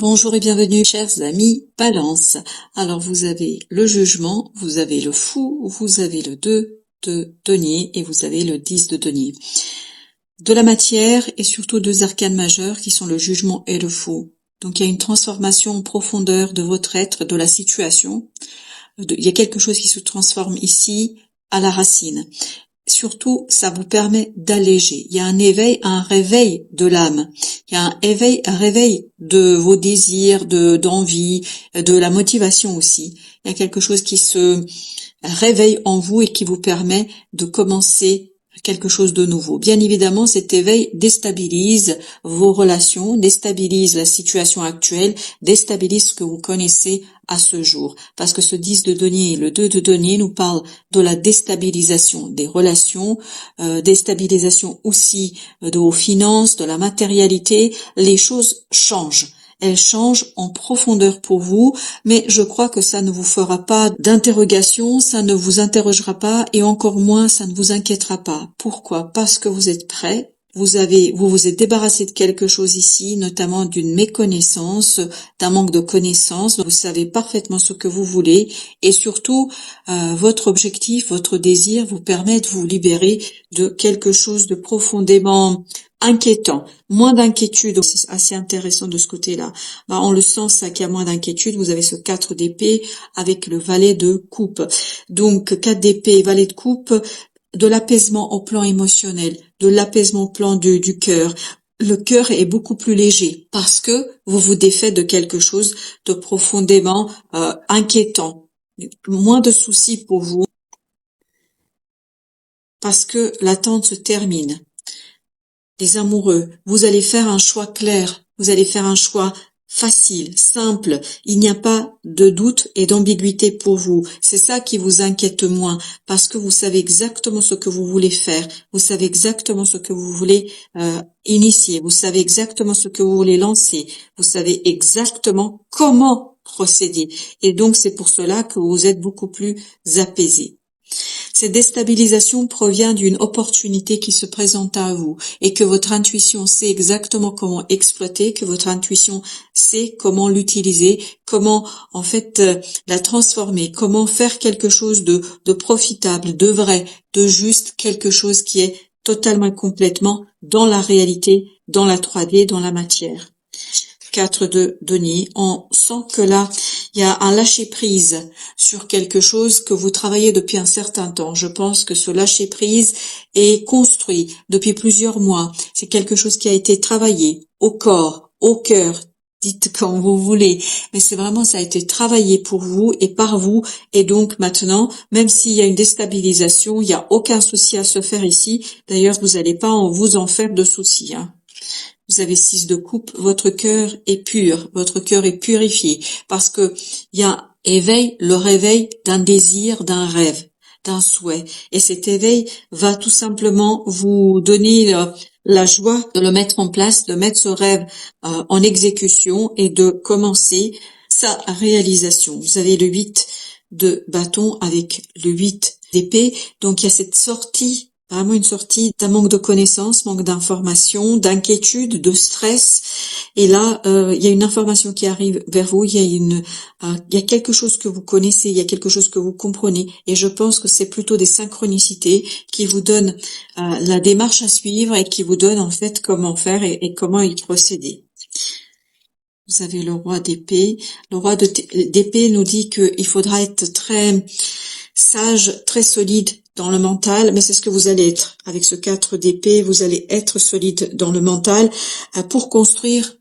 Bonjour et bienvenue, chers amis Balance. Alors, vous avez le jugement, vous avez le fou, vous avez le 2 de denier et vous avez le 10 de denier. De la matière et surtout deux arcanes majeurs qui sont le jugement et le fou. Donc, il y a une transformation en profondeur de votre être, de la situation. Il y a quelque chose qui se transforme ici à la racine. Surtout, ça vous permet d'alléger. Il y a un réveil de l'âme. Il y a un réveil de vos désirs, d'envie, de la motivation aussi. Il y a quelque chose qui se réveille en vous et qui vous permet de commencer quelque chose de nouveau. Bien évidemment, cet éveil déstabilise vos relations, déstabilise la situation actuelle, déstabilise ce que vous connaissez à ce jour. Parce que ce 10 de denier et le 2 de denier nous parlent de la déstabilisation des relations, déstabilisation aussi de vos finances, de la matérialité. Les choses changent. Elle change en profondeur pour vous, mais je crois que ça ne vous fera pas d'interrogation, ça ne vous interrogera pas et encore moins ça ne vous inquiétera pas. Pourquoi? Parce que vous êtes prêt. Vous vous êtes débarrassé de quelque chose ici, notamment d'une méconnaissance, d'un manque de connaissance. Vous savez parfaitement ce que vous voulez et surtout, votre objectif, votre désir vous permet de vous libérer de quelque chose de profondément inquiétant. Moins d'inquiétude, c'est assez intéressant de ce côté-là. On le sent, ça qu'il y a moins d'inquiétude. Vous avez ce 4 d'épée avec le valet de coupe. Donc 4 d'épée, valet de coupe, de l'apaisement au plan émotionnel, de l'apaisement au plan du cœur. Le cœur est beaucoup plus léger parce que vous vous défaites de quelque chose de profondément inquiétant. Moins de soucis pour vous parce que l'attente se termine. Les amoureux, vous allez faire un choix clair, vous allez faire un choix facile, simple, il n'y a pas de doute et d'ambiguïté pour vous. C'est ça qui vous inquiète moins, parce que vous savez exactement ce que vous voulez faire, vous savez exactement ce que vous voulez initier, vous savez exactement ce que vous voulez lancer, vous savez exactement comment procéder. Et donc c'est pour cela que vous êtes beaucoup plus apaisé. Cette déstabilisation provient d'une opportunité qui se présente à vous et que votre intuition sait exactement comment exploiter, que votre intuition sait comment l'utiliser, comment en fait la transformer, comment faire quelque chose de profitable, de vrai, de juste, quelque chose qui est totalement et complètement dans la réalité, dans la 3D, dans la matière. 4 de denier, on sent que là, il y a un lâcher-prise sur quelque chose que vous travaillez depuis un certain temps. Je pense que ce lâcher-prise est construit depuis plusieurs mois. C'est quelque chose qui a été travaillé au corps, au cœur, dites quand vous voulez. Mais c'est vraiment, ça a été travaillé pour vous et par vous. Et donc maintenant, même s'il y a une déstabilisation, il n'y a aucun souci à se faire ici. D'ailleurs, vous n'allez pas vous en faire de soucis, hein. Vous avez 6 de coupe, votre cœur est pur, votre cœur est purifié, parce que il y a le réveil d'un désir, d'un rêve, d'un souhait. Et cet éveil va tout simplement vous donner la joie de le mettre en place, de mettre ce rêve en exécution et de commencer sa réalisation. Vous avez le 8 de bâton avec le 8 d'épée, donc il y a cette sortie, vraiment une sortie d'un manque de connaissances, manque d'informations, d'inquiétude, de stress. Et là, il y a une information qui arrive vers vous, il y a quelque chose que vous connaissez, il y a quelque chose que vous comprenez. Et je pense que c'est plutôt des synchronicités qui vous donnent la démarche à suivre et qui vous donnent en fait comment faire et comment y procéder. Vous avez le roi d'épée. Le roi d'épée nous dit qu'il faudra être très sage, très solide dans le mental, mais c'est ce que vous allez être. Avec ce 4 d'épée, vous allez être solide dans le mental pour construire.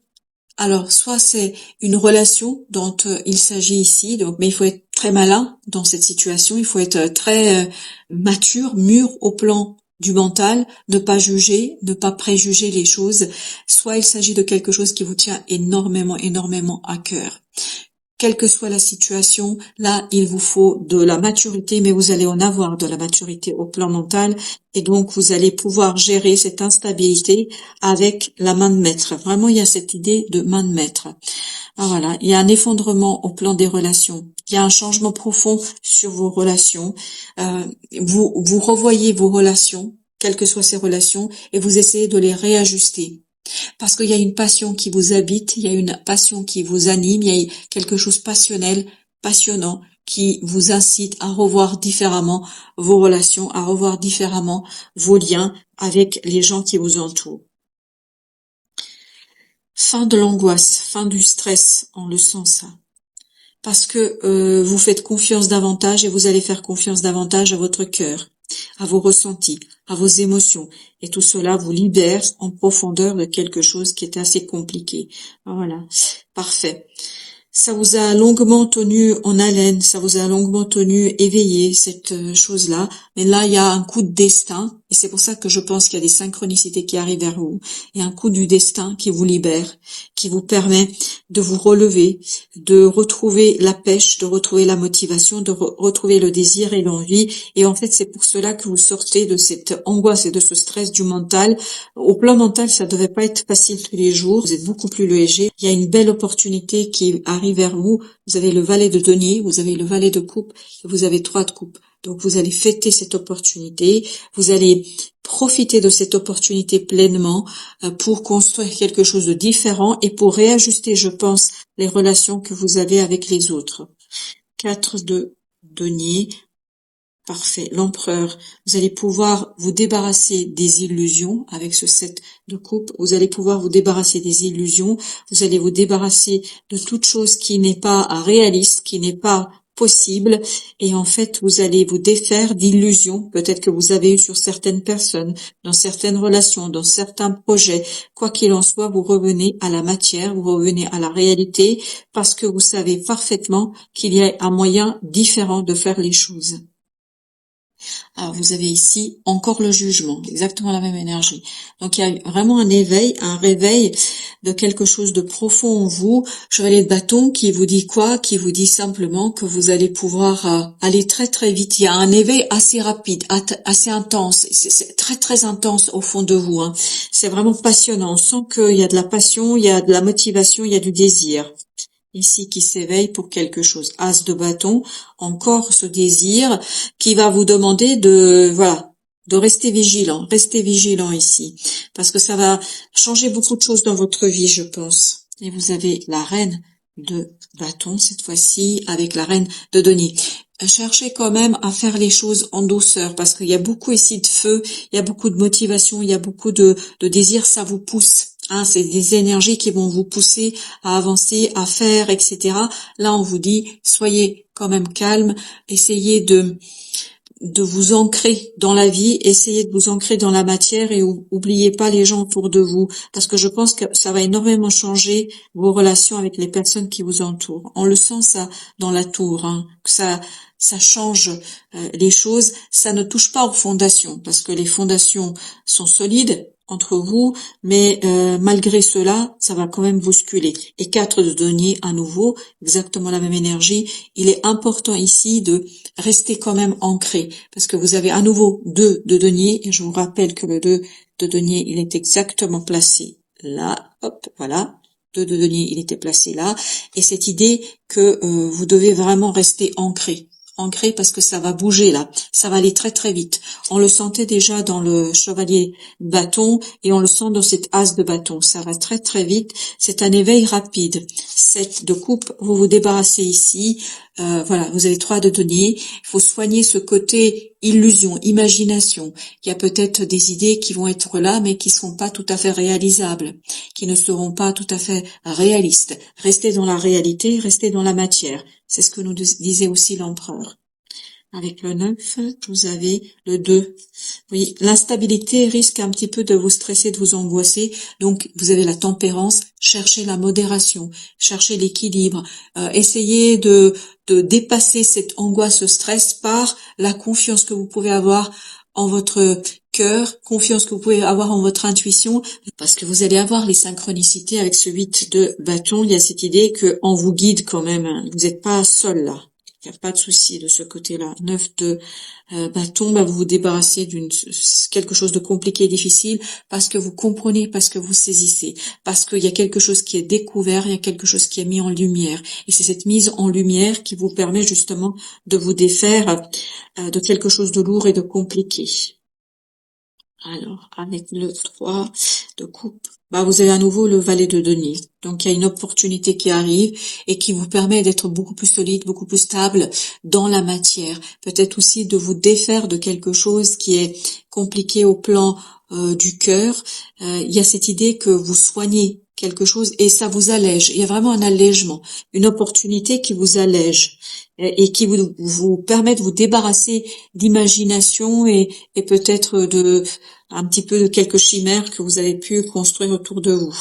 Alors, soit c'est une relation dont il s'agit ici, donc, mais il faut être très malin dans cette situation, il faut être très mature, mûr au plan du mental, ne pas juger, ne pas préjuger les choses. Soit il s'agit de quelque chose qui vous tient énormément, énormément à cœur. Quelle que soit la situation, là, il vous faut de la maturité, mais vous allez en avoir de la maturité au plan mental, et donc vous allez pouvoir gérer cette instabilité avec la main de maître. Vraiment, il y a cette idée de main de maître. Voilà, il y a un effondrement au plan des relations. Il y a un changement profond sur vos relations. Vous revoyez vos relations, quelles que soient ces relations, et vous essayez de les réajuster. Parce qu'il y a une passion qui vous habite, il y a une passion qui vous anime, il y a quelque chose de passionnel, passionnant, qui vous incite à revoir différemment vos relations, à revoir différemment vos liens avec les gens qui vous entourent. Fin de l'angoisse, fin du stress, on le sent ça. Parce que vous faites confiance davantage et vous allez faire confiance davantage à votre cœur, à vos ressentis, à vos émotions. Et tout cela vous libère en profondeur de quelque chose qui était assez compliqué. Voilà, parfait. Ça vous a longuement tenu en haleine, ça vous a longuement tenu éveillé, cette chose-là. Mais là, il y a un coup de destin, et c'est pour ça que je pense qu'il y a des synchronicités qui arrivent vers vous. Il y a un coup du destin qui vous libère, qui vous permet de vous relever, de retrouver la pêche, de retrouver la motivation, de retrouver le désir et l'envie. Et en fait, c'est pour cela que vous sortez de cette angoisse et de ce stress du mental. Au plan mental, ça devait pas être facile tous les jours. Vous êtes beaucoup plus léger. Il y a une belle opportunité qui arrive vers vous. Vous avez le valet de denier, vous avez le valet de coupe, et vous avez 3 de coupe. Donc vous allez fêter cette opportunité. Vous allez profiter de cette opportunité pleinement pour construire quelque chose de différent et pour réajuster, je pense, les relations que vous avez avec les autres. 4 de denier. Parfait. L'empereur, vous allez pouvoir vous débarrasser des illusions avec ce 7 de coupe. Vous allez pouvoir vous débarrasser des illusions. Vous allez vous débarrasser de toute chose qui n'est pas réaliste, qui n'est pas possible. Et en fait, vous allez vous défaire d'illusions, peut-être que vous avez eues sur certaines personnes, dans certaines relations, dans certains projets. Quoi qu'il en soit, vous revenez à la matière, vous revenez à la réalité, parce que vous savez parfaitement qu'il y a un moyen différent de faire les choses. Alors vous avez ici encore le jugement, exactement la même énergie. Donc il y a vraiment un éveil, un réveil de quelque chose de profond en vous. Chevalier de bâton qui vous dit quoi? Qui vous dit simplement que vous allez pouvoir aller très très vite. Il y a un éveil assez rapide, assez intense. C'est très très intense au fond de vous. C'est vraiment passionnant. On sent qu'il y a de la passion, il y a de la motivation, il y a du désir. Ici qui s'éveille pour quelque chose. As de bâton, encore ce désir qui va vous demander de rester vigilant ici, parce que ça va changer beaucoup de choses dans votre vie, je pense. Et vous avez la reine de bâton cette fois-ci avec la reine de denier. Cherchez quand même à faire les choses en douceur, parce qu'il y a beaucoup ici de feu, il y a beaucoup de motivation, il y a beaucoup de désir, ça vous pousse. C'est des énergies qui vont vous pousser à avancer, à faire, etc. Là, on vous dit, soyez quand même calme, essayez de vous ancrer dans la vie, essayez de vous ancrer dans la matière et oubliez pas les gens autour de vous, parce que je pense que ça va énormément changer vos relations avec les personnes qui vous entourent. On le sent ça dans la tour, que ça change les choses. Ça ne touche pas aux fondations, parce que les fondations sont solides entre vous, mais malgré cela, ça va quand même bousculer. Et 4 de denier à nouveau, exactement la même énergie. Il est important ici de rester quand même ancré, parce que vous avez à nouveau 2 de denier, et je vous rappelle que le 2 de denier, il est exactement placé là, hop, voilà. 2 de denier, il était placé là, et cette idée que vous devez vraiment rester ancré parce que ça va bouger là, ça va aller très très vite. On le sentait déjà dans le chevalier de bâton et on le sent dans cette as de bâton, ça va très très vite, c'est un éveil rapide. 7 de coupe, vous vous débarrassez ici, voilà, vous avez 3 de denier, il faut soigner ce côté illusion, imagination. Il y a peut-être des idées qui vont être là mais qui ne seront pas tout à fait réalisables, qui ne seront pas tout à fait réalistes. Restez dans la réalité, restez dans la matière. C'est ce que nous disait aussi l'empereur. Avec le 9, vous avez le 2. Oui, l'instabilité risque un petit peu de vous stresser, de vous angoisser. Donc, vous avez la tempérance. Cherchez la modération, cherchez l'équilibre. Essayez de dépasser cette angoisse, ce stress par la confiance que vous pouvez avoir en votre cœur, confiance que vous pouvez avoir en votre intuition, parce que vous allez avoir les synchronicités avec ce 8 de bâton. Il y a cette idée que on vous guide quand même. Vous n'êtes pas seul là. Il n'y a pas de souci de ce côté-là. 9 de bâton, vous vous débarrassez d'une quelque chose de compliqué et difficile parce que vous comprenez, parce que vous saisissez, parce qu'il y a quelque chose qui est découvert, il y a quelque chose qui est mis en lumière. Et c'est cette mise en lumière qui vous permet justement de vous défaire de quelque chose de lourd et de compliqué. Alors, avec le 3 de coupe, vous avez à nouveau le valet de denier. Donc, il y a une opportunité qui arrive et qui vous permet d'être beaucoup plus solide, beaucoup plus stable dans la matière. Peut-être aussi de vous défaire de quelque chose qui est compliqué au plan du cœur. Il y a cette idée que vous soignez quelque chose et ça vous allège. Il y a vraiment un allègement, une opportunité qui vous allège et qui vous permet de vous débarrasser d'imagination et peut-être un petit peu de quelques chimères que vous avez pu construire autour de vous.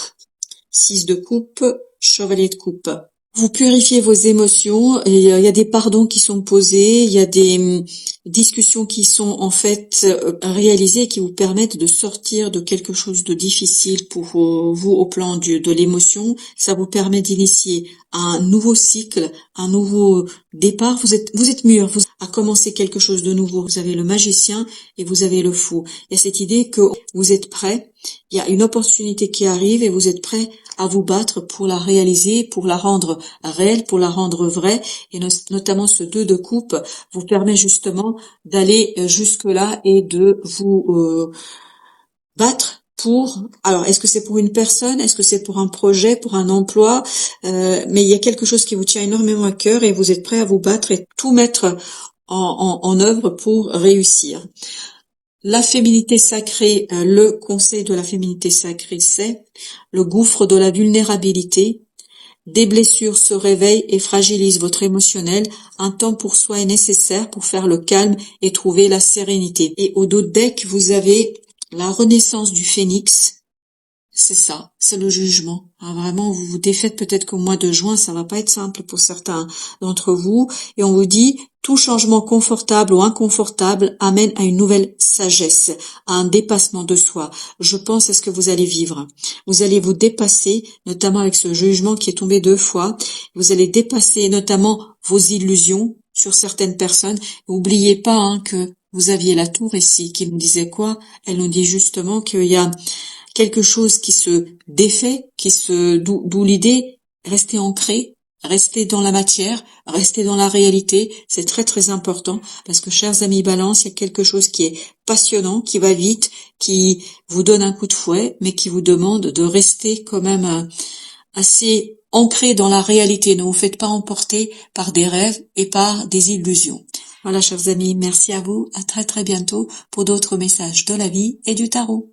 6 de coupe, chevalier de coupe. Vous purifiez vos émotions et il y a des pardons qui sont posés, il y a des discussions qui sont en fait réalisées et qui vous permettent de sortir de quelque chose de difficile pour vous au plan de l'émotion. Ça vous permet d'initier un nouveau cycle, un nouveau départ. Vous êtes mûr, vous à commencer quelque chose de nouveau. Vous avez le magicien et vous avez le fou. Il y a cette idée que vous êtes prêt, il y a une opportunité qui arrive et vous êtes prêt à vous battre pour la réaliser, pour la rendre réelle, pour la rendre vraie, et notamment ce 2 de coupe vous permet justement d'aller jusque-là et de vous battre pour, alors est-ce que c'est pour une personne, est-ce que c'est pour un projet, pour un emploi, mais il y a quelque chose qui vous tient énormément à cœur et vous êtes prêt à vous battre et tout mettre en œuvre pour réussir. La féminité sacrée, le conseil de la féminité sacrée, c'est le gouffre de la vulnérabilité. Des blessures se réveillent et fragilisent votre émotionnel. Un temps pour soi est nécessaire pour faire le calme et trouver la sérénité. Et au dos de deck, vous avez la renaissance du phénix. C'est ça, c'est le jugement. Vraiment, vous vous défaites peut-être qu'au mois de juin, ça va pas être simple pour certains d'entre vous. Et on vous dit, tout changement confortable ou inconfortable amène à une nouvelle sagesse, à un dépassement de soi. Je pense à ce que vous allez vivre. Vous allez vous dépasser, notamment avec ce jugement qui est tombé 2 fois. Vous allez dépasser notamment vos illusions sur certaines personnes. N'oubliez pas que vous aviez la tour ici qui nous disait quoi? Elle nous dit justement qu'il y a quelque chose qui se défait, d'où l'idée, rester ancré, rester dans la matière, rester dans la réalité, c'est très très important parce que chers amis Balance, il y a quelque chose qui est passionnant, qui va vite, qui vous donne un coup de fouet, mais qui vous demande de rester quand même assez ancré dans la réalité. Ne vous faites pas emporter par des rêves et par des illusions. Voilà chers amis, merci à vous, à très très bientôt pour d'autres messages de la vie et du tarot.